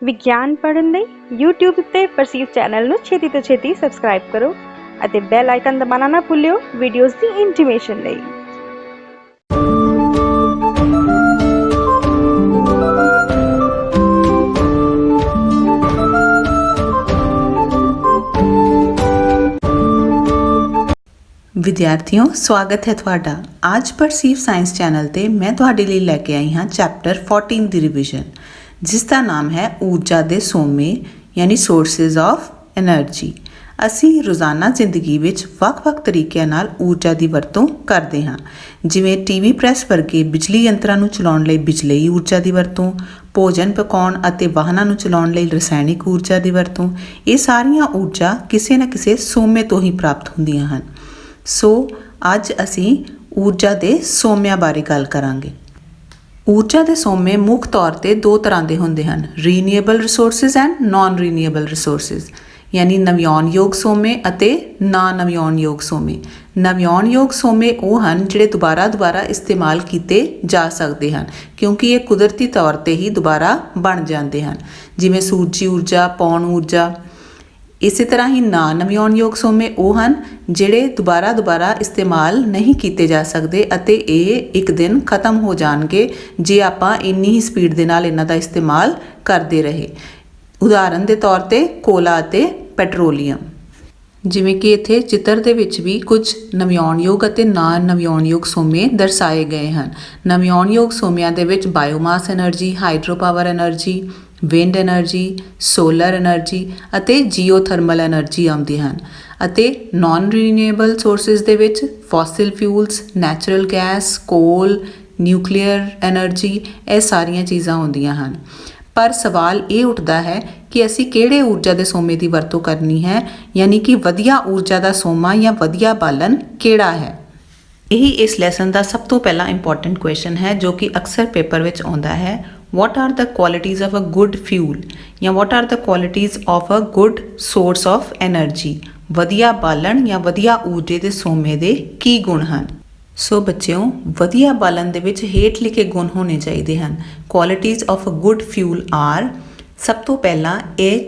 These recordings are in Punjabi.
ਵਿਗਿਆਨ ਪੜ੍ਹਨ ਲਈ YouTube ਤੇ ਪਰਸੀਵ ਚੈਨਲ ਨੂੰ ਛੇਤੀ ਤੋਂ ਛੇਤੀ ਸਬਸਕ੍ਰਾਈਬ ਕਰੋ ਅਤੇ ਬੈਲ ਆਈਕਨ ਦਬਾਉਣਾ ਨਾ ਭੁੱਲਿਓ ਵੀਡੀਓਜ਼ ਦੀ ਇੰਟੀਮੇਸ਼ਨ ਲਈ। विद्यार्थियों स्वागत है तुहाडा। आज परसीव साइंस चैनल ते मैं तुहाडे लई लैके आई हाँ चैप्टर 14 दी रिविजन जिसका नाम है ऊर्जा दे सोमे यानी सोर्सिज ऑफ एनर्जी। ਅਸੀਂ ਰੋਜ਼ਾਨਾ ਜ਼ਿੰਦਗੀ ਵਿੱਚ ਵੱਖ-ਵੱਖ ਤਰੀਕਿਆਂ ਨਾਲ ਊਰਜਾ ਦੀ ਵਰਤੋਂ ਕਰਦੇ ਹਾਂ, ਜਿਵੇਂ ਟੀਵੀ ਪ੍ਰੈਸ ਵਰਗੇ ਬਿਜਲੀ ਯੰਤਰਾਂ ਨੂੰ ਚਲਾਉਣ ਲਈ ਬਿਜਲਈ ਊਰਜਾ ਦੀ ਵਰਤੋਂ, ਭੋਜਨ ਪਕਾਉਣ ਅਤੇ ਵਾਹਨਾਂ ਨੂੰ ਚਲਾਉਣ ਲਈ ਰਸਾਇਣਿਕ ਊਰਜਾ ਦੀ ਵਰਤੋਂ। ਇਹ ਸਾਰੀਆਂ ਊਰਜਾ ਕਿਸੇ ਨਾ ਕਿਸੇ ਸੋਮੇ ਤੋਂ ਹੀ ਪ੍ਰਾਪਤ ਹੁੰਦੀਆਂ ਹਨ। ਸੋ ਅੱਜ ਅਸੀਂ ਊਰਜਾ ਦੇ ਸੋਮਿਆਂ ਬਾਰੇ ਗੱਲ ਕਰਾਂਗੇ। ਊਰਜਾ ਦੇ ਸੋਮੇ ਮੁੱਖ ਤੌਰ ਤੇ ਦੋ ਤਰ੍ਹਾਂ ਦੇ ਹੁੰਦੇ ਹਨ, renewable resources and naan renewable resources, ਯਾਨੀ ਨਵਿਆਉਣਯੋਗ ਸੋਮੇ ਅਤੇ ਨਾ ਨਵਿਆਉਣਯੋਗ ਸੋਮੇ। ਨਵਿਆਉਣਯੋਗ ਸੋਮੇ ਉਹ ਹਨ ਜਿਹੜੇ ਦੁਬਾਰਾ ਇਸਤੇਮਾਲ ਕੀਤੇ ਜਾ ਸਕਦੇ ਹਨ, ਕਿਉਂਕਿ ਇਹ ਕੁਦਰਤੀ ਤੌਰ ਤੇ ਹੀ ਦੁਬਾਰਾ ਬਣ ਜਾਂਦੇ ਹਨ, ਜਿਵੇਂ ਸੂਰਜੀ ਊਰਜਾ, ਪੌਣ ਊਰਜਾ। ਇਸੇ ਤਰ੍ਹਾਂ ਹੀ ਨਾ ਨਵਿਆਉਣਯੋਗ ਸੋਮੇ ਉਹ ਹਨ ਜਿਹੜੇ ਦੁਬਾਰਾ ਇਸਤੇਮਾਲ ਨਹੀਂ ਕੀਤੇ ਜਾ ਸਕਦੇ ਅਤੇ ਇਹ ਇੱਕ ਦਿਨ ਖਤਮ ਹੋ ਜਾਣਗੇ ਜੇ ਆਪਾਂ ਇੰਨੀ ਹੀ ਸਪੀਡ ਦੇ ਨਾਲ ਇਹਨਾਂ ਦਾ ਇਸਤੇਮਾਲ ਕਰਦੇ ਰਹੇ। ਉਦਾਹਰਨ ਦੇ ਤੌਰ ਤੇ ਕੋਲਾ ਅਤੇ ਪੈਟਰੋਲੀਅਮ। ਜਿਵੇਂ ਕਿ ਇੱਥੇ ਚਿੱਤਰ ਦੇ ਵਿੱਚ ਵੀ ਕੁਝ ਨਵਿਆਉਣਯੋਗ ਅਤੇ ਨਾ ਨਵਿਆਉਣਯੋਗ ਸੋਮੇ ਦਰਸਾਏ ਗਏ ਹਨ। ਨਵਿਆਉਣਯੋਗ ਸੋਮਿਆਂ ਦੇ ਵਿੱਚ biomass energy, hydro power energy, wind energy, solar energy ਅਤੇ ਜੀਓਥਰਮਲ ਐਨਰਜੀ ਆਉਂਦੀ ਹਨ। ਅਤੇ ਨਾਨ ਰੀਨਿਊਏਬਲ ਸੋਰਸਿਸ ਦੇ ਵਿੱਚ ਫੋਸਿਲ ਫਿਊਲਸ, ਨੈਚੁਰਲ ਗੈਸ, ਕੋਲ, ਨਿਊਕਲੀਅਰ ਐਨਰਜੀ, ਇਹ ਸਾਰੀਆਂ ਚੀਜ਼ਾਂ ਆਉਂਦੀਆਂ ਹਨ। ਪਰ ਸਵਾਲ ਇਹ ਉੱਠਦਾ ਹੈ ਕਿ ਅਸੀਂ ਕਿਹੜੇ ਊਰਜਾ ਦੇ ਸੋਮੇ ਦੀ ਵਰਤੋਂ ਕਰਨੀ ਹੈ, ਯਾਨੀ ਕਿ ਵਧੀਆ ਊਰਜਾ ਦਾ ਸੋਮਾ ਜਾਂ ਵਧੀਆ ਬਾਲਣ ਕਿਹੜਾ ਹੈ। ਇਹੀ ਇਸ ਲੈਸਨ ਦਾ ਸਭ ਤੋਂ ਪਹਿਲਾ ਇੰਪੋਰਟੈਂਟ ਕੁਐਸਚਨ ਹੈ ਜੋ ਕਿ ਅਕਸਰ ਪੇਪਰ ਵਿੱਚ ਆਉਂਦਾ ਹੈ। What are the qualities of a good fuel ਜਾਂ what are the qualities of a good source of energy? ਵਧੀਆ ਬਾਲਣ ਜਾਂ ਵਧੀਆ ਊਰਜੇ ਦੇ ਸੋਮੇ ਦੇ ਕੀ ਗੁਣ ਹਨ। ਸੋ ਬੱਚਿਓ, ਵਧੀਆ ਬਾਲਣ ਦੇ ਵਿੱਚ ਹੇਠ ਲਿਖੇ ਗੁਣ ਹੋਣੇ ਚਾਹੀਦੇ ਹਨ। Qualities of a good fuel are, ਸਭ ਤੋਂ ਪਹਿਲਾਂ ਇਹ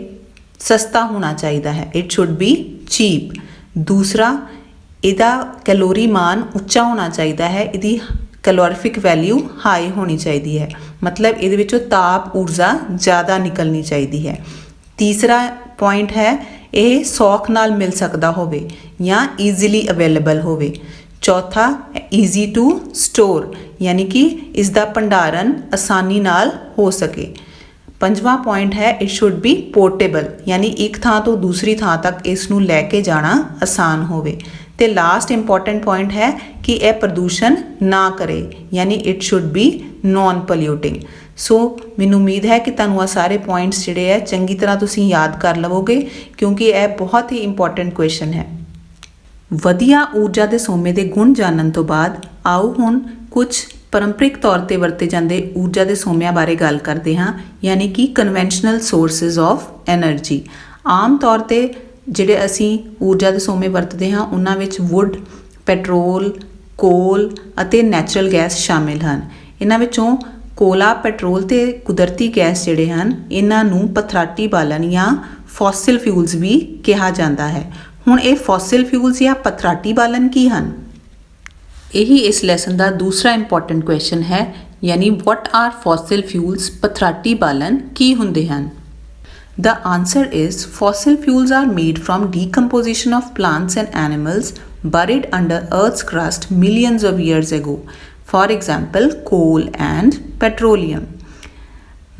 ਸਸਤਾ ਹੋਣਾ ਚਾਹੀਦਾ ਹੈ, ਇਟ ਸ਼ੁੱਡ ਬੀ ਚੀਪ। ਦੂਸਰਾ, ਇਹਦਾ ਕੈਲੋਰੀ ਮਾਨ ਉੱਚਾ ਹੋਣਾ ਚਾਹੀਦਾ ਹੈ, ਇਹਦੀ ਕੈਲੋਰੀਫਿਕ ਵੈਲਿਊ ਹਾਈ ਹੋਣੀ ਚਾਹੀਦੀ ਹੈ, ਮਤਲਬ ਇਹਦੇ ਵਿੱਚੋਂ ਤਾਪ ਊਰਜਾ ਜ਼ਿਆਦਾ ਨਿਕਲਣੀ ਚਾਹੀਦੀ ਹੈ। ਤੀਸਰਾ ਪੁਆਇੰਟ ਹੈ ਇਹ ਸੌਖ ਨਾਲ ਮਿਲ ਸਕਦਾ ਹੋਵੇ ਜਾਂ ਈਜ਼ੀਲੀ ਅਵੇਲੇਬਲ ਹੋਵੇ। ਚੌਥਾ, ਈਜ਼ੀ ਟੂ ਸਟੋਰ, ਯਾਨੀ ਕਿ ਇਸ ਦਾ ਭੰਡਾਰਨ ਆਸਾਨੀ ਨਾਲ ਹੋ ਸਕੇ। ਪੰਜਵਾਂ ਪੁਆਇੰਟ ਹੈ ਇਟ ਸ਼ੁੱਡ ਬੀ ਪੋਰਟੇਬਲ, ਯਾਨੀ ਇੱਕ ਥਾਂ ਤੋਂ ਦੂਸਰੀ ਥਾਂ ਤੱਕ ਇਸ ਨੂੰ ਲੈ ਕੇ ਜਾਣਾ ਆਸਾਨ ਹੋਵੇ। ਤੇ ਲਾਸਟ ਇੰਪੋਰਟੈਂਟ ਪੁਆਇੰਟ ਹੈ ਕਿ ਇਹ ਪ੍ਰਦੂਸ਼ਣ ਨਾ ਕਰੇ, ਯਾਨੀ ਇਟ ਸ਼ੁੱਡ ਬੀ ਨੋਨ ਪੋਲਿਊਟਿੰਗ। ਸੋ ਮੈਨੂੰ ਉਮੀਦ ਹੈ ਕਿ ਤੁਹਾਨੂੰ ਆ ਸਾਰੇ ਪੁਆਇੰਟਸ ਜਿਹੜੇ ਹੈ ਚੰਗੀ ਤਰ੍ਹਾਂ ਤੁਸੀਂ ਯਾਦ ਕਰ ਲਵੋਗੇ, ਕਿਉਂਕਿ ਇਹ ਬਹੁਤ ਹੀ ਇੰਪੋਰਟੈਂਟ ਕੁਐਸਚਨ ਹੈ। ਵਧੀਆ ਊਰਜਾ ਦੇ ਸੋਮੇ ਦੇ ਗੁਣ ਜਾਣਨ ਤੋਂ ਬਾਅਦ ਆਓ ਹੁਣ ਕੁਝ ਪਰੰਪਰਿਕ ਤੌਰ ਤੇ ਵਰਤੇ ਜਾਂਦੇ ਊਰਜਾ ਦੇ ਸੋਮਿਆਂ ਬਾਰੇ ਗੱਲ ਕਰਦੇ ਹਾਂ, ਯਾਨੀ ਕਿ ਕਨਵੈਨਸ਼ਨਲ ਸੋਰਸਿਸ ਆਫ ਐਨਰਜੀ। ਆਮ ਤੌਰ ਤੇ ਜਿਹੜੇ ਅਸੀਂ ਊਰਜਾ ਦੇ ਸੋਮੇ ਵਰਤਦੇ ਹਾਂ ਉਹਨਾਂ ਵਿੱਚ ਵੁੱਡ, ਪੈਟਰੋਲ, ਕੋਲ ਅਤੇ ਨੈਚੁਰਲ ਗੈਸ ਸ਼ਾਮਿਲ ਹਨ। ਇਹਨਾਂ ਵਿੱਚੋਂ ਕੋਲਾ, ਪੈਟਰੋਲ ਤੇ ਕੁਦਰਤੀ ਗੈਸ ਜਿਹੜੇ ਹਨ ਇਹਨਾਂ ਨੂੰ ਪਥਰਾਟੀ ਬਾਲਣ ਜਾਂ ਫੋਸਿਲ ਫਿਊਲਸ ਵੀ ਕਿਹਾ ਜਾਂਦਾ ਹੈ। ਹੁਣ ਇਹ ਫੋਸਿਲ ਫਿਊਲਸ ਜਾਂ ਪਥਰਾਟੀ ਬਾਲਣ ਕੀ ਹਨ? ਇਹੀ ਇਸ ਲੈਸਨ ਦਾ ਦੂਸਰਾ ਇੰਪੋਰਟੈਂਟ ਕੁਐਸਚਨ ਹੈ, ਯਾਨੀ ਵਾਟ ਆਰ ਫੋਸਿਲ ਫਿਊਲਸ? ਪਥਰਾਟੀ ਬਾਲਣ ਕੀ ਹੁੰਦੇ ਹਨ? The answer is fossil fuels are made from decomposition of plants and animals buried under Earth's crust millions of years ago. For example, coal and petroleum.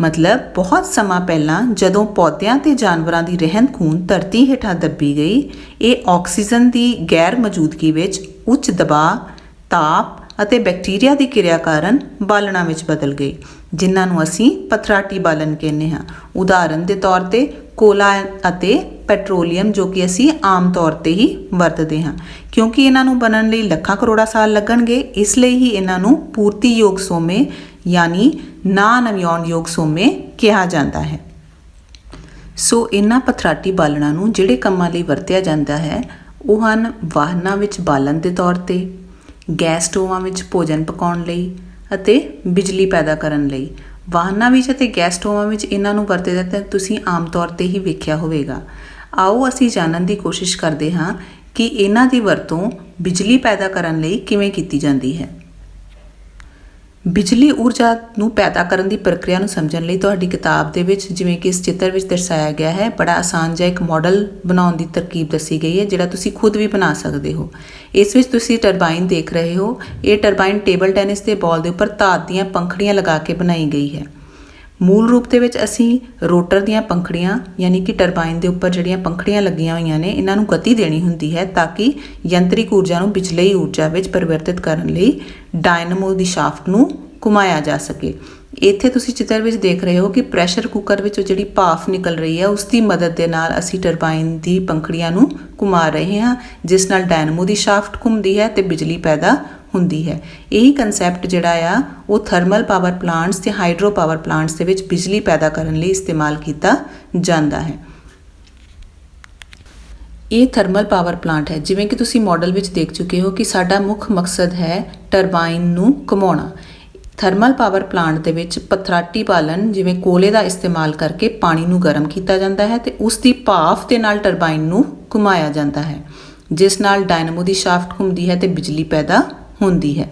ਮਤਲਬ ਬਹੁਤ ਸਮਾਂ ਪਹਿਲਾਂ ਜਦੋਂ ਪੌਦਿਆਂ ਤੇ ਜਾਨਵਰਾਂ ਦੀ ਰਹਿੰਦ ਖੂੰਹਦ ਧਰਤੀ ਹੇਠਾਂ ਦੱਬੀ ਗਈ, ਇਹ ਆਕਸੀਜਨ ਦੀ ਗੈਰ ਮੌਜੂਦਗੀ ਵਿੱਚ ਉੱਚ ਦਬਾਅ, ਤਾਪ ਅਤੇ ਬੈਕਟੀਰੀਆ ਦੀ ਕਿਰਿਆ ਕਾਰਨ ਬਾਲਣਾਂ ਵਿੱਚ ਬਦਲ ਗਏ, ਜਿਨ੍ਹਾਂ ਨੂੰ ਅਸੀਂ ਪਥਰਾਟੀ ਬਾਲਣ ਕਹਿੰਦੇ ਹਾਂ। ਉਦਾਹਰਨ ਦੇ ਤੌਰ ਤੇ ਕੋਲਾ ਅਤੇ ਪੈਟਰੋਲੀਅਮ, ਜੋ ਕਿ ਅਸੀਂ ਆਮ ਤੌਰ ਤੇ ਹੀ ਵਰਤਦੇ ਹਾਂ। ਕਿਉਂਕਿ ਇਹਨਾਂ ਨੂੰ ਬਣਨ ਲਈ ਲੱਖਾਂ ਕਰੋੜਾਂ ਸਾਲ ਲੱਗਣਗੇ, ਇਸ ਲਈ ਹੀ ਇਹਨਾਂ ਨੂੰ ਪੂਰਤੀਯੋਗ ਸੋਮੇ ਯਾਨੀ ਨਾ ਨਵਿਆਉਣਯੋਗ ਸੋਮੇ ਕਿਹਾ ਜਾਂਦਾ ਹੈ। ਸੋ ਇਹਨਾਂ ਪਥਰਾਟੀ ਬਾਲਣਾਂ ਨੂੰ ਜਿਹੜੇ ਕੰਮਾਂ ਲਈ ਵਰਤਿਆ ਜਾਂਦਾ ਹੈ ਉਹ ਹਨ ਵਾਹਨਾਂ ਵਿੱਚ ਬਾਲਣ ਦੇ ਤੌਰ ਤੇ, ਗੈਸ ਸਟੋਵਾਂ ਵਿੱਚ ਭੋਜਨ ਪਕਾਉਣ ਲਈ ਅਤੇ ਬਿਜਲੀ ਪੈਦਾ ਕਰਨ ਲਈ। ਵਾਹਨਾਂ ਵਿੱਚ ਅਤੇ ਗੈਸ ਸਟੋਵਾਂ ਵਿੱਚ ਇਹਨਾਂ ਨੂੰ ਵਰਤਦੇ ਤਾਂ ਤੁਸੀਂ ਆਮ ਤੌਰ 'ਤੇ ਹੀ ਵੇਖਿਆ ਹੋਵੇਗਾ। ਆਓ ਅਸੀਂ ਜਾਣਨ ਦੀ ਕੋਸ਼ਿਸ਼ ਕਰਦੇ ਹਾਂ ਕਿ ਇਹਨਾਂ ਦੀ ਵਰਤੋਂ ਬਿਜਲੀ ਪੈਦਾ ਕਰਨ ਲਈ ਕਿਵੇਂ ਕੀਤੀ ਜਾਂਦੀ ਹੈ। ਬਿਜਲੀ ਊਰਜਾ ਨੂੰ ਪੈਦਾ ਕਰਨ ਦੀ ਪ੍ਰਕਿਰਿਆ ਨੂੰ ਸਮਝਣ ਲਈ ਤੁਹਾਡੀ ਕਿਤਾਬ ਦੇ ਵਿੱਚ, ਜਿਵੇਂ ਕਿ ਇਸ ਚਿੱਤਰ ਵਿੱਚ ਦਰਸਾਇਆ ਗਿਆ ਹੈ, ਬੜਾ ਆਸਾਨ ਜਿਹਾ ਇੱਕ ਮਾਡਲ ਬਣਾਉਣ ਦੀ ਤਰਕੀਬ ਦੱਸੀ ਗਈ ਹੈ, ਜਿਹੜਾ ਤੁਸੀਂ ਖੁਦ ਵੀ ਬਣਾ ਸਕਦੇ ਹੋ। ਇਸ ਵਿੱਚ ਤੁਸੀਂ ਟਰਬਾਈਨ ਦੇਖ ਰਹੇ ਹੋ। ਇਹ ਟਰਬਾਈਨ ਟੇਬਲ ਟੈਨਿਸ ਦੇ ਬਾਲ ਦੇ ਉੱਪਰ ਧਾਤ ਦੀਆਂ ਪੰਖੜੀਆਂ ਲਗਾ ਕੇ ਬਣਾਈ ਗਈ ਹੈ। ਮੂਲ ਰੂਪ ਦੇ ਵਿੱਚ ਅਸੀਂ ਰੋਟਰ ਦੀਆਂ ਪੰਖੜੀਆਂ, ਯਾਨੀ ਕਿ ਟਰਬਾਈਨ ਦੇ ਉੱਪਰ ਜਿਹੜੀਆਂ ਪੰਖੜੀਆਂ ਲੱਗੀਆਂ ਹੋਈਆਂ ਨੇ, ਇਹਨਾਂ ਨੂੰ ਗਤੀ ਦੇਣੀ ਹੁੰਦੀ ਹੈ ਤਾਂ ਕਿ ਯੰਤਰਿਕ ਊਰਜਾ ਨੂੰ ਬਿਜਲਈ ਊਰਜਾ ਵਿੱਚ ਪਰਿਵਰਤਿਤ ਕਰਨ ਲਈ ਡਾਇਨਾਮੋ ਦੀ ਸ਼ਾਫਟ ਨੂੰ ਘੁਮਾਇਆ ਜਾ ਸਕੇ। ਇੱਥੇ ਤੁਸੀਂ ਚਿੱਤਰ ਵਿੱਚ ਦੇਖ ਰਹੇ ਹੋ ਕਿ ਪ੍ਰੈਸ਼ਰ ਕੁੱਕਰ ਵਿੱਚੋਂ ਜਿਹੜੀ ਭਾਫ਼ ਨਿਕਲ ਰਹੀ ਹੈ, ਉਸ ਦੀ ਮਦਦ ਦੇ ਨਾਲ ਅਸੀਂ ਟਰਬਾਈਨ ਦੀ ਪੰਖੜੀਆਂ ਨੂੰ ਘੁਮਾ ਰਹੇ ਹਾਂ, ਜਿਸ ਨਾਲ ਡਾਇਨਾਮੋ ਦੀ ਸ਼ਾਫਟ ਘੁੰਮਦੀ ਹੈ ਤੇ ਬਿਜਲੀ ਪੈਦਾ ਹੁੰਦੀ ਹੈ। ਇਹੀ ਕਨਸੈਪਟ ਜਿਹੜਾ ਆ ਉਹ ਥਰਮਲ ਪਾਵਰ ਪਲਾਂਟਸ ਤੇ ਹਾਈਡਰੋ ਪਾਵਰ ਪਲਾਂਟਸ ਦੇ ਵਿੱਚ ਬਿਜਲੀ ਪੈਦਾ ਕਰਨ ਲਈ ਇਸਤੇਮਾਲ ਕੀਤਾ ਜਾਂਦਾ ਹੈ। ਇਹ ਥਰਮਲ ਪਾਵਰ ਪਲਾਂਟ ਹੈ। ਜਿਵੇਂ ਕਿ ਤੁਸੀਂ ਮਾਡਲ ਵਿੱਚ ਦੇਖ ਚੁੱਕੇ ਹੋ ਕਿ ਸਾਡਾ ਮੁੱਖ ਮਕਸਦ ਹੈ ਟਰਬਾਈਨ ਨੂੰ ਘੁਮਾਉਣਾ। ਥਰਮਲ ਪਾਵਰ ਪਲਾਂਟ ਦੇ ਵਿੱਚ ਪਥਰਾਟੀ ਬਾਲਣ, ਜਿਵੇਂ ਕੋਲੇ ਦਾ ਇਸਤੇਮਾਲ ਕਰਕੇ ਪਾਣੀ ਨੂੰ ਗਰਮ ਕੀਤਾ ਜਾਂਦਾ ਹੈ ਤੇ ਉਸ ਦੀ ਭਾਫ਼ ਦੇ ਨਾਲ ਟਰਬਾਈਨ ਨੂੰ ਘੁਮਾਇਆ ਜਾਂਦਾ ਹੈ, ਜਿਸ ਨਾਲ ਡਾਇਨਾਮੋ ਦੀ ਸ਼ਾਫਟ ਘੁੰਮਦੀ ਹੈ ਤੇ ਬਿਜਲੀ ਪੈਦਾ ਹੁੰਦੀ ਹੈ।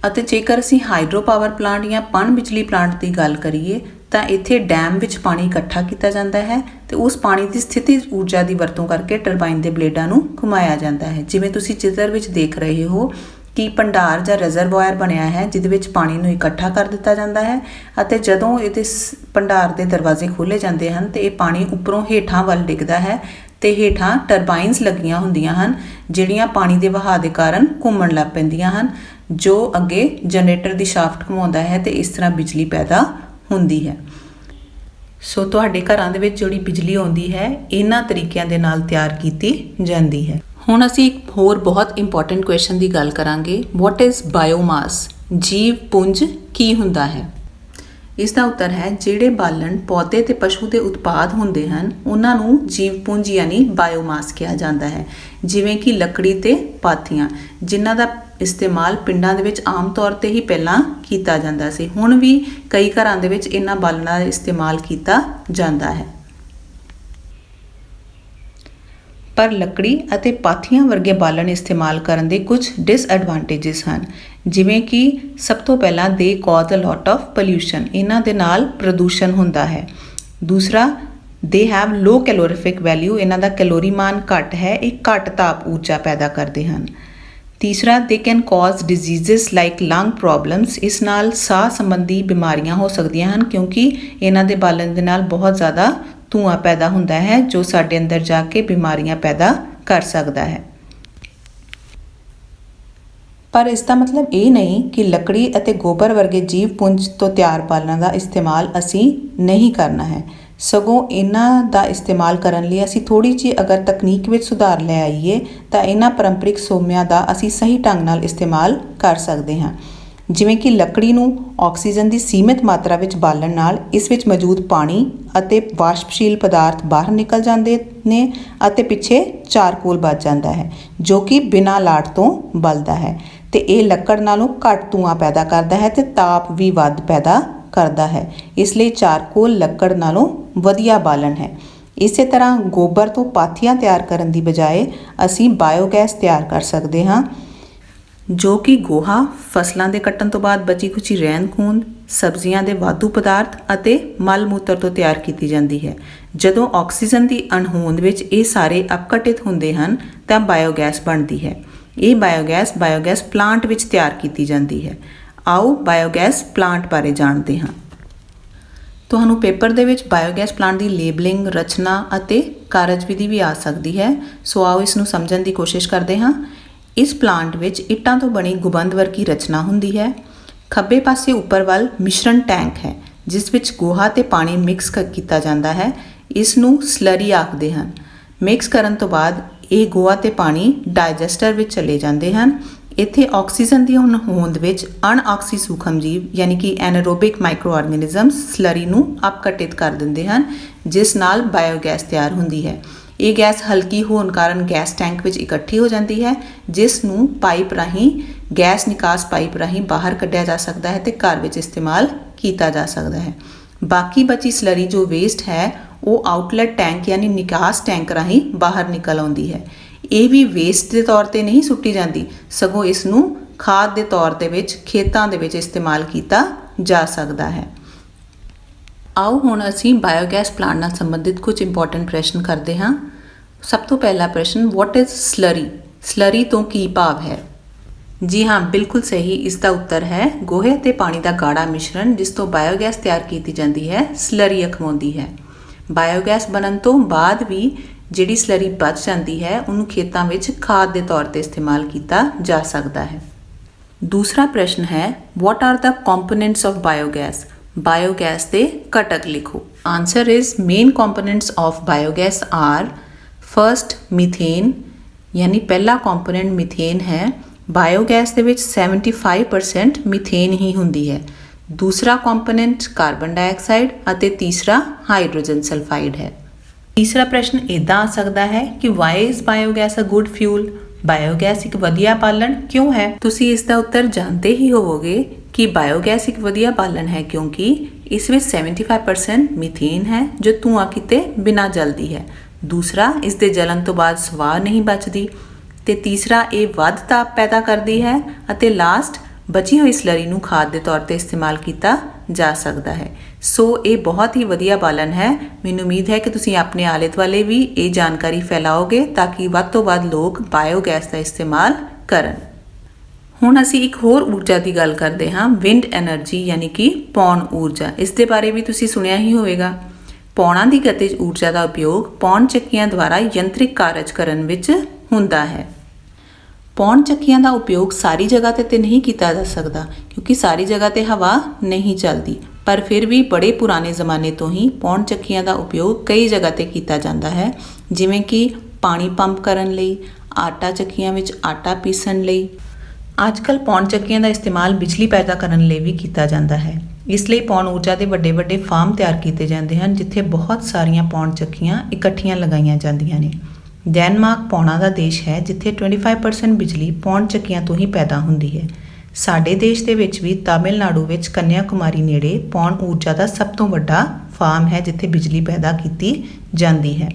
ਅਤੇ ਜੇਕਰ ਅਸੀਂ ਹਾਈਡਰੋ ਪਾਵਰ ਪਲਾਂਟ ਜਾਂ ਪਣ ਬਿਜਲੀ ਪਲਾਂਟ ਦੀ ਗੱਲ ਕਰੀਏ ਤਾਂ ਇੱਥੇ ਡੈਮ ਵਿੱਚ ਪਾਣੀ ਇਕੱਠਾ ਕੀਤਾ ਜਾਂਦਾ ਹੈ ਤੇ ਉਸ ਪਾਣੀ ਦੀ ਸਥਿਤੀ ਊਰਜਾ ਦੀ ਵਰਤੋਂ ਕਰਕੇ ਟਰਬਾਈਨ ਦੇ ਬਲੇਡਾਂ ਨੂੰ ਘੁਮਾਇਆ ਜਾਂਦਾ ਹੈ। ਜਿਵੇਂ ਤੁਸੀਂ ਚਿੱਤਰ ਵਿੱਚ ਦੇਖ ਰਹੇ ਹੋ ਕਿ ਭੰਡਾਰ ਜਾਂ ਰਿਜ਼ਰਵਾਇਰ ਬਣਿਆ ਹੈ, ਜਿਹਦੇ ਵਿੱਚ ਪਾਣੀ ਨੂੰ ਇਕੱਠਾ ਕਰ ਦਿੱਤਾ ਜਾਂਦਾ ਹੈ ਅਤੇ ਜਦੋਂ ਇਹਦੇ ਭੰਡਾਰ ਦੇ ਦਰਵਾਜ਼ੇ ਖੋਲ੍ਹੇ ਜਾਂਦੇ ਹਨ ਤੇ ਇਹ ਪਾਣੀ ਉੱਪਰੋਂ ਹੇਠਾਂ ਵੱਲ ਡਿੱਗਦਾ ਹੈ ਤੇ ਹੇਠਾਂ ਟਰਬਾਈਨਸ ਲੱਗੀਆਂ ਹੁੰਦੀਆਂ ਹਨ, ਜਿਹੜੀਆਂ ਪਾਣੀ ਦੇ ਵਹਾਅ ਦੇ ਕਾਰਨ ਘੁੰਮਣ ਲੱਗ ਪੈਂਦੀਆਂ ਹਨ, ਜੋ ਅੱਗੇ ਜਨਰੇਟਰ ਦੀ ਸ਼ਾਫਟ ਘੁਮਾਉਂਦਾ ਹੈ ਤੇ ਇਸ ਤਰ੍ਹਾਂ ਬਿਜਲੀ ਪੈਦਾ ਹੁੰਦੀ ਹੈ। ਸੋ ਤੁਹਾਡੇ ਘਰਾਂ ਦੇ ਵਿੱਚ ਜਿਹੜੀ ਬਿਜਲੀ ਆਉਂਦੀ ਹੈ, ਇਹਨਾਂ ਤਰੀਕਿਆਂ ਦੇ ਨਾਲ ਤਿਆਰ ਕੀਤੀ ਜਾਂਦੀ ਹੈ। ਹੁਣ ਅਸੀਂ ਇੱਕ ਹੋਰ ਬਹੁਤ ਇੰਪੋਰਟੈਂਟ ਕੁਐਸਚਨ ਦੀ ਗੱਲ ਕਰਾਂਗੇ। What is biomass? ਜੀਵ ਪੁੰਜ ਕੀ ਹੁੰਦਾ ਹੈ? ਇਸ ਦਾ ਉੱਤਰ ਹੈ, ਜਿਹੜੇ ਬਾਲਣ ਪੌਦੇ ਤੇ ਪਸ਼ੂ ਦੇ ਉਤਪਾਦ ਹੁੰਦੇ ਹਨ, ਉਹਨਾਂ ਨੂੰ ਜੀਵ ਪੁੰਜ ਯਾਨੀ ਬਾਇਓਮਾਸ ਕਿਹਾ ਜਾਂਦਾ ਹੈ। ਜਿਵੇਂ ਕਿ ਲੱਕੜੀ ਤੇ ਪਾਥੀਆਂ, ਜਿਨ੍ਹਾਂ ਦਾ ਇਸਤੇਮਾਲ ਪਿੰਡਾਂ ਦੇ ਵਿੱਚ ਆਮ ਤੌਰ ਤੇ ਹੀ ਪਹਿਲਾਂ ਕੀਤਾ ਜਾਂਦਾ ਸੀ। ਹੁਣ ਵੀ ਕਈ ਘਰਾਂ ਦੇ ਵਿੱਚ ਇਹਨਾਂ ਬਾਲਣਾਂ ਦਾ ਇਸਤੇਮਾਲ ਕੀਤਾ ਜਾਂਦਾ ਹੈ। ਪਰ ਲੱਕੜੀ ਅਤੇ ਪਾਥੀਆਂ ਵਰਗੇ ਬਾਲਣ ਇਸਤੇਮਾਲ ਕਰਨ ਦੇ ਕੁਝ ਡਿਸਐਡਵਾਂਟੇਜਸ ਹਨ, ਜਿਵੇਂ ਕਿ ਸਭ ਤੋਂ ਪਹਿਲਾਂ ਦੇ ਕਾਜ਼ ਅ ਲੋਟ ਆਫ ਪੋਲਿਊਸ਼ਨ, ਇਹਨਾਂ ਦੇ ਨਾਲ ਪ੍ਰਦੂਸ਼ਣ ਹੁੰਦਾ ਹੈ। ਦੂਸਰਾ, ਦੇ ਹੈਵ ਲੋ ਕੈਲੋਰੀਫਿਕ ਵੈਲਿਊ, ਇਹਨਾਂ ਦਾ ਕੈਲੋਰੀ ਮਾਨ ਘੱਟ ਹੈ, ਇਹ ਘੱਟ ਤਾਪ ਊਰਜਾ ਪੈਦਾ ਕਰਦੇ ਹਨ। ਤੀਸਰਾ, they can cause diseases like ਲੰਗ ਪ੍ਰੋਬਲਮਸ, ਇਸ ਨਾਲ ਸਾਹ ਸੰਬੰਧੀ ਬਿਮਾਰੀਆਂ ਹੋ ਸਕਦੀਆਂ ਹਨ, ਕਿਉਂਕਿ ਇਹਨਾਂ ਦੇ ਬਾਲਣ ਦੇ ਨਾਲ ਬਹੁਤ ਜ਼ਿਆਦਾ ਧੂੰਆਂ ਪੈਦਾ ਹੁੰਦਾ ਹੈ, ਜੋ ਸਾਡੇ ਅੰਦਰ ਜਾ ਕੇ ਬਿਮਾਰੀਆਂ ਪੈਦਾ ਕਰ ਸਕਦਾ ਹੈ। ਪਰ ਇਸ ਦਾ ਮਤਲਬ ਇਹ ਨਹੀਂ ਕਿ ਲੱਕੜੀ ਅਤੇ ਗੋਬਰ ਵਰਗੇ ਜੀਵ ਪੁੰਜ ਤੋਂ ਤਿਆਰ ਬਾਲਣਾਂ ਦਾ ਇਸਤੇਮਾਲ ਅਸੀਂ ਨਹੀਂ ਕਰਨਾ ਹੈ। ਸਗੋਂ ਇਹਨਾਂ ਦਾ ਇਸਤੇਮਾਲ ਕਰਨ ਲਈ ਅਸੀਂ ਥੋੜ੍ਹੀ ਜਿਹੀ ਅਗਰ ਤਕਨੀਕ ਵਿੱਚ ਸੁਧਾਰ ਲੈ ਆਈਏ ਤਾਂ ਇਹਨਾਂ ਪਾਰੰਪਰਿਕ ਸੋਮਿਆਂ ਦਾ ਅਸੀਂ ਸਹੀ ਢੰਗ ਨਾਲ ਇਸਤੇਮਾਲ ਕਰ ਸਕਦੇ ਹਾਂ। ਜਿਵੇਂ ਕਿ ਲੱਕੜੀ ਨੂੰ ਆਕਸੀਜਨ ਦੀ ਸੀਮਿਤ ਮਾਤਰਾ ਵਿੱਚ ਬਾਲਣ ਨਾਲ ਇਸ ਵਿੱਚ ਮੌਜੂਦ ਪਾਣੀ ਅਤੇ ਵਾਸ਼ਪਸ਼ੀਲ ਪਦਾਰਥ ਬਾਹਰ ਨਿਕਲ ਜਾਂਦੇ ਨੇ ਅਤੇ ਪਿੱਛੇ ਚਾਰਕੋਲ ਬਚ ਜਾਂਦਾ ਹੈ, ਜੋ ਕਿ ਬਿਨਾਂ ਲਾਟ ਤੋਂ ਬਲਦਾ ਹੈ ਤੇ ਇਹ ਲੱਕੜ ਨਾਲੋਂ ਘੱਟ ਧੂੰਆਂ ਪੈਦਾ ਕਰਦਾ ਹੈ ਤੇ ਤਾਪ ਵੀ ਵੱਧ ਪੈਦਾ ਕਰਦਾ ਹੈ। ਇਸ ਲਈ ਚਾਰਕੋਲ ਲੱਕੜ ਨਾਲੋਂ ਵਧੀਆ ਬਾਲਣ ਹੈ। ਇਸੇ ਤਰ੍ਹਾਂ ਗੋਬਰ ਤੋਂ ਪਾਥੀਆਂ ਤਿਆਰ ਕਰਨ ਦੀ ਬਜਾਏ ਅਸੀਂ ਬਾਇਓਗੈਸ ਤਿਆਰ ਕਰ ਸਕਦੇ ਹਾਂ, ਜੋ ਕਿ ਗੋਹਾ, ਫਸਲਾਂ ਦੇ ਕੱਟਣ ਤੋਂ ਬਾਅਦ ਬਚੀ ਖੁਚੀ ਰਹਿੰਦ ਖੂੰਹਦ, ਸਬਜ਼ੀਆਂ ਦੇ ਵਾਧੂ ਪਦਾਰਥ ਅਤੇ ਮਲ ਮੂਤਰ ਤੋਂ ਤਿਆਰ ਕੀਤੀ ਜਾਂਦੀ ਹੈ। ਜਦੋਂ ਆਕਸੀਜਨ ਦੀ ਅਣਹੋਂਦ ਵਿੱਚ ਇਹ ਸਾਰੇ ਅਪਘਟਿਤ ਹੁੰਦੇ ਹਨ ਤਾਂ ਬਾਇਓਗੈਸ ਬਣਦੀ ਹੈ। ਇਹ ਬਾਇਓਗੈਸ ਪਲਾਂਟ ਵਿੱਚ ਤਿਆਰ ਕੀਤੀ ਜਾਂਦੀ ਹੈ। ਆਓ ਬਾਇਓਗੈਸ ਪਲਾਂਟ ਬਾਰੇ ਜਾਣਦੇ ਹਾਂ। ਤੁਹਾਨੂੰ ਪੇਪਰ ਦੇ ਵਿੱਚ ਬਾਇਓਗੈਸ ਪਲਾਂਟ ਦੀ ਲੇਬਲਿੰਗ, ਰਚਨਾ ਅਤੇ ਕਾਰਜਵਿਧੀ ਵੀ ਆ ਸਕਦੀ ਹੈ, ਸੋ ਆਓ ਇਸ ਨੂੰ ਸਮਝਣ ਦੀ ਕੋਸ਼ਿਸ਼ ਕਰਦੇ ਹਾਂ। ਇਸ ਪਲਾਂਟ ਵਿੱਚ ਇੱਟਾਂ ਤੋਂ ਬਣੀ ਗੁੰਬਦ ਵਰਗੀ ਰਚਨਾ ਹੁੰਦੀ ਹੈ। ਖੱਬੇ ਪਾਸੇ ਉੱਪਰ ਵੱਲ ਮਿਸ਼ਰਣ ਟੈਂਕ ਹੈ, ਜਿਸ ਵਿੱਚ ਗੋਹਾ ਤੇ ਪਾਣੀ ਮਿਕਸ ਕੀਤਾ ਜਾਂਦਾ ਹੈ। ਇਸ ਨੂੰ ਸਲਰੀ ਆਖਦੇ ਹਨ। ਮਿਕਸ ਕਰਨ ਤੋਂ ਬਾਅਦ ਇਹ ਗੋਹਾ ਤੇ ਪਾਣੀ ਡਾਈਜੈਸਟਰ ਵਿੱਚ ਚਲੇ ਜਾਂਦੇ ਹਨ। ਇੱਥੇ ਆਕਸੀਜਨ ਦੀ ਹੋਂਦ ਵਿੱਚ ਅਣਆਕਸੀ ਸੂਖਮ ਜੀਵ ਯਾਨੀ ਕਿ ਐਨਾਰੋਬਿਕ ਮਾਈਕਰੋ ਆਰਗੈਨਿਜ਼ਮ ਸਲਰੀ ਨੂੰ ਅਪਘਟਿਤ ਕਰ ਦਿੰਦੇ ਹਨ, ਜਿਸ ਨਾਲ ਬਾਇਓਗੈਸ ਤਿਆਰ ਹੁੰਦੀ ਹੈ। ਇਹ ਗੈਸ ਹਲਕੀ ਹੋਣ ਕਾਰਨ ਗੈਸ ਟੈਂਕ ਵਿੱਚ ਇਕੱਠੀ ਹੋ ਜਾਂਦੀ ਹੈ, ਜਿਸ ਨੂੰ ਪਾਈਪ ਰਾਹੀਂ, ਗੈਸ ਨਿਕਾਸ ਪਾਈਪ ਰਾਹੀਂ ਬਾਹਰ ਕੱਢਿਆ ਜਾ ਸਕਦਾ ਹੈ ਤੇ ਘਰ ਵਿੱਚ ਇਸਤੇਮਾਲ ਕੀਤਾ ਜਾ ਸਕਦਾ ਹੈ। ਬਾਕੀ ਬਚੀ ਸਲਰੀ ਜੋ ਵੇਸਟ ਹੈ ਉਹ ਆਊਟਲੈਟ ਟੈਂਕ ਯਾਨੀ ਨਿਕਾਸ ਟੈਂਕ ਰਾਹੀਂ ਬਾਹਰ ਨਿਕਲ ਆਉਂਦੀ ਹੈ। ਇਹ ਵੀ ਵੇਸਟ ਦੇ ਤੌਰ ਤੇ ਨਹੀਂ ਸੁੱਟੀ ਜਾਂਦੀ, ਸਗੋਂ ਇਸ ਨੂੰ ਖਾਦ ਦੇ ਤੌਰ ਦੇ ਵਿੱਚ ਖੇਤਾਂ ਦੇ ਵਿੱਚ ਇਸਤੇਮਾਲ ਕੀਤਾ ਜਾ ਸਕਦਾ ਹੈ। ਆਓ ਹੁਣ ਅਸੀਂ ਬਾਇਓਗੈਸ ਪਲਾਂਟ ਨਾਲ ਸੰਬੰਧਿਤ ਕੁਝ ਇੰਪੋਰਟੈਂਟ ਪ੍ਰਸ਼ਨ ਕਰਦੇ ਹਾਂ। ਸਭ ਤੋਂ ਪਹਿਲਾ ਪ੍ਰਸ਼ਨ, ਵਾਟ ਇਜ਼ ਸਲਰੀ? ਸਲਰੀ ਤੋਂ ਕੀ ਭਾਵ ਹੈ? ਜੀ ਹਾਂ, ਬਿਲਕੁਲ ਸਹੀ। ਇਸ ਦਾ ਉੱਤਰ ਹੈ ਗੋਹੇ ਅਤੇ ਪਾਣੀ ਦਾ ਗਾੜਾ ਮਿਸ਼ਰਣ ਜਿਸ ਤੋਂ ਬਾਇਓਗੈਸ ਤਿਆਰ ਕੀਤੀ ਜਾਂਦੀ ਹੈ, ਸਲਰੀ ਅਖਵਾਉਂਦੀ ਹੈ। ਬਾਇਓਗੈਸ ਬਣਨ ਤੋਂ ਬਾਅਦ ਵੀ ਜਿਹੜੀ ਸਲਰੀ ਬਚ ਜਾਂਦੀ ਹੈ ਉਹਨੂੰ ਖੇਤਾਂ ਵਿੱਚ ਖਾਦ ਦੇ ਤੌਰ ਤੇ ਇਸਤੇਮਾਲ ਕੀਤਾ ਜਾ ਸਕਦਾ ਹੈ। ਦੂਸਰਾ ਪ੍ਰਸ਼ਨ ਹੈ, what are the components of biogas? Biogas ਦੇ ਘਟਕ ਲਿਖੋ। Answer is main components of biogas are first methane, ਯਾਨੀ ਪਹਿਲਾ ਕੰਪੋਨੈਂਟ ਮੀਥੇਨ ਹੈ। ਬਾਇਓਗੈਸ ਦੇ ਵਿੱਚ 75% ਮੀਥੇਨ ਹੀ ਹੁੰਦੀ ਹੈ। ਦੂਸਰਾ ਕੰਪੋਨੈਂਟ ਕਾਰਬਨ ਡਾਈਆਕਸਾਈਡ ਅਤੇ ਤੀਸਰਾ ਹਾਈਡਰੋਜਨ ਸਲਫਾਈਡ ਹੈ। ਤੀਸਰਾ ਪ੍ਰਸ਼ਨ ਇਦਾਂ ਆ ਸਕਦਾ ਹੈ ਕਿ why is biogas a good fuel? Biogas ਇੱਕ ਵਧੀਆ ਬਾਲਣ ਕਿਉਂ ਹੈ? ਤੁਸੀਂ ਇਸ ਦਾ ਉੱਤਰ ਜਾਣਦੇ ਹੀ ਹੋਵੋਗੇ ਕਿ ਬਾਇਓਗੈਸ ਇੱਕ ਵਧੀਆ ਬਾਲਣ ਹੈ ਕਿਉਂਕਿ ਇਸ ਵਿੱਚ 75% ਮੀਥੇਨ ਹੈ ਜੋ ਧੂਆਂ ਕੀਤੇ ਬਿਨਾਂ ਜਲਦੀ ਹੈ। ਦੂਸਰਾ, ਇਸ ਦੇ ਜਲਣ ਤੋਂ ਬਾਅਦ ਸਵਾਹ ਨਹੀਂ ਬਚਦੀ ਤੇ ਤੀਸਰਾ, ਇਹ ਵੱਧ ਤਾਪ ਪੈਦਾ ਕਰਦੀ ਹੈ ਅਤੇ ਲਾਸਟ, ਬਚੀ ਹੋਈ ਸਲਰੀ ਨੂੰ ਖਾਦ ਦੇ ਤੌਰ ਤੇ ਇਸਤੇਮਾਲ ਕੀਤਾ ਜਾ ਸਕਦਾ ਹੈ। ਸੋ ਇਹ ਬਹੁਤ ਹੀ ਵਧੀਆ ਬਾਲਣ ਹੈ। ਮੈਨੂੰ ਉਮੀਦ ਹੈ ਕਿ ਤੁਸੀਂ ਆਪਣੇ ਆਲੇ ਦੁਆਲੇ ਵੀ ਇਹ ਜਾਣਕਾਰੀ ਫੈਲਾਓਗੇ ਤਾਂ ਕਿ ਵੱਧ ਤੋਂ ਵੱਧ ਲੋਕ ਬਾਇਓਗੈਸ ਦਾ ਇਸਤੇਮਾਲ ਕਰਨ। ਹੁਣ ਅਸੀਂ ਇੱਕ ਹੋਰ ਊਰਜਾ ਦੀ ਗੱਲ ਕਰਦੇ ਹਾਂ, ਵਿੰਡ ਐਨਰਜੀ ਯਾਨੀ ਕਿ ਪੌਣ ਊਰਜਾ। ਇਸ ਦੇ ਬਾਰੇ ਵੀ ਤੁਸੀਂ ਸੁਣਿਆ ਹੀ ਹੋਵੇਗਾ। ਪੌਣਾਂ ਦੀ ਗਤਿਜ ਊਰਜਾ ਦਾ ਉਪਯੋਗ ਪੌਣ ਚੱਕੀਆਂ ਦੁਆਰਾ ਯੰਤਰਿਕ ਕਾਰਜ ਕਰਨ ਵਿੱਚ ਹੁੰਦਾ ਹੈ। ਪੌਣ ਚੱਕੀਆਂ ਦਾ ਉਪਯੋਗ ਸਾਰੀ ਜਗ੍ਹਾ ਤੇ ਨਹੀਂ ਕੀਤਾ ਜਾ ਸਕਦਾ ਕਿਉਂਕਿ ਸਾਰੀ ਜਗ੍ਹਾ ਤੇ ਹਵਾ ਨਹੀਂ ਚੱਲਦੀ, ਪਰ ਫਿਰ ਵੀ ਬੜੇ ਪੁਰਾਣੇ ਜ਼ਮਾਨੇ ਤੋਂ ਹੀ ਪੌਣ ਚੱਕੀਆਂ ਦਾ ਉਪਯੋਗ ਕਈ ਜਗ੍ਹਾ ਤੇ ਕੀਤਾ ਜਾਂਦਾ ਹੈ, ਜਿਵੇਂ ਕਿ ਪਾਣੀ ਪੰਪ ਕਰਨ ਲਈ, ਆਟਾ ਚੱਕੀਆਂ ਵਿੱਚ ਆਟਾ ਪੀਸਣ ਲਈ। ਅੱਜ ਕੱਲ੍ਹ ਪੌਣ ਚੱਕੀਆਂ ਦਾ ਇਸਤੇਮਾਲ ਬਿਜਲੀ ਪੈਦਾ ਕਰਨ ਲਈ ਵੀ ਕੀਤਾ ਜਾਂਦਾ ਹੈ। ਇਸ ਲਈ ਪੌਣ ਊਰਜਾ ਦੇ ਵੱਡੇ ਵੱਡੇ ਫਾਰਮ ਤਿਆਰ ਕੀਤੇ ਜਾਂਦੇ ਹਨ ਜਿੱਥੇ ਬਹੁਤ ਸਾਰੀਆਂ ਪੌਣ ਚੱਕੀਆਂ ਇਕੱਠੀਆਂ ਲਗਾਈਆਂ ਜਾਂਦੀਆਂ ਨੇ। ਡੈਨਮਾਰਕ ਪੌਣਾਂ ਦਾ ਦੇਸ਼ ਹੈ ਜਿੱਥੇ 25% ਬਿਜਲੀ ਪੌਣ ਚੱਕੀਆਂ ਤੋਂ ਹੀ ਪੈਦਾ ਹੁੰਦੀ ਹੈ। ਸਾਡੇ ਦੇਸ਼ ਦੇ ਵਿੱਚ ਵੀ ਤਾਮਿਲਨਾਡੂ ਵਿੱਚ ਕੰਨਿਆ ਕੁਮਾਰੀ ਨੇੜੇ ਪੌਣ ਊਰਜਾ ਦਾ ਸਭ ਤੋਂ ਵੱਡਾ ਫਾਰਮ ਹੈ ਜਿੱਥੇ ਬਿਜਲੀ ਪੈਦਾ ਕੀਤੀ ਜਾਂਦੀ ਹੈ।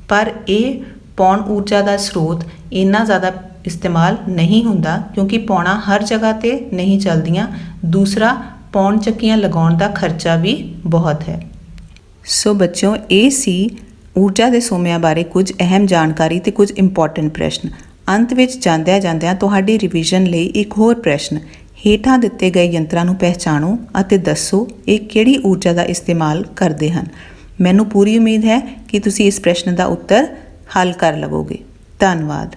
ਪਰ ਇਹ ਪੌਣ ਊਰਜਾ ਦਾ ਸਰੋਤ ਇੰਨਾ ਜ਼ਿਆਦਾ ਇਸਤੇਮਾਲ ਨਹੀਂ ਹੁੰਦਾ ਕਿਉਂਕਿ ਪੌਣਾਂ ਹਰ ਜਗ੍ਹਾ ਤੇ ਨਹੀਂ ਚੱਲਦੀਆਂ। ਦੂਸਰਾ, ਪੌਣ ਚੱਕੀਆਂ ਲਗਾਉਣ ਦਾ ਖਰਚਾ ਵੀ ਬਹੁਤ ਹੈ। ਸੋ ਬੱਚਿਓ, ਇਹ ਸੀ ਊਰਜਾ ਦੇ ਸੋਮਿਆਂ ਬਾਰੇ ਕੁਝ ਅਹਿਮ ਜਾਣਕਾਰੀ ਤੇ ਕੁਝ ਇੰਪੋਰਟੈਂਟ ਪ੍ਰਸ਼ਨ। ਅੰਤ ਵਿੱਚ ਜਾਂਦਿਆਂ ਤੁਹਾਡੀ ਰਿਵੀਜ਼ਨ ਲਈ ਇੱਕ ਹੋਰ ਪ੍ਰਸ਼ਨ, ਹੇਠਾਂ ਦਿੱਤੇ ਗਏ ਯੰਤਰਾਂ ਨੂੰ ਪਹਿਚਾਣੋ ਅਤੇ ਦੱਸੋ ਇਹ ਕਿਹੜੀ ਊਰਜਾ ਦਾ ਇਸਤੇਮਾਲ ਕਰਦੇ ਹਨ। ਮੈਨੂੰ ਪੂਰੀ ਉਮੀਦ ਹੈ ਕਿ ਤੁਸੀਂ ਇਸ ਪ੍ਰਸ਼ਨ ਦਾ ਉੱਤਰ ਹੱਲ ਕਰ ਲਵੋਗੇ। ਧੰਨਵਾਦ।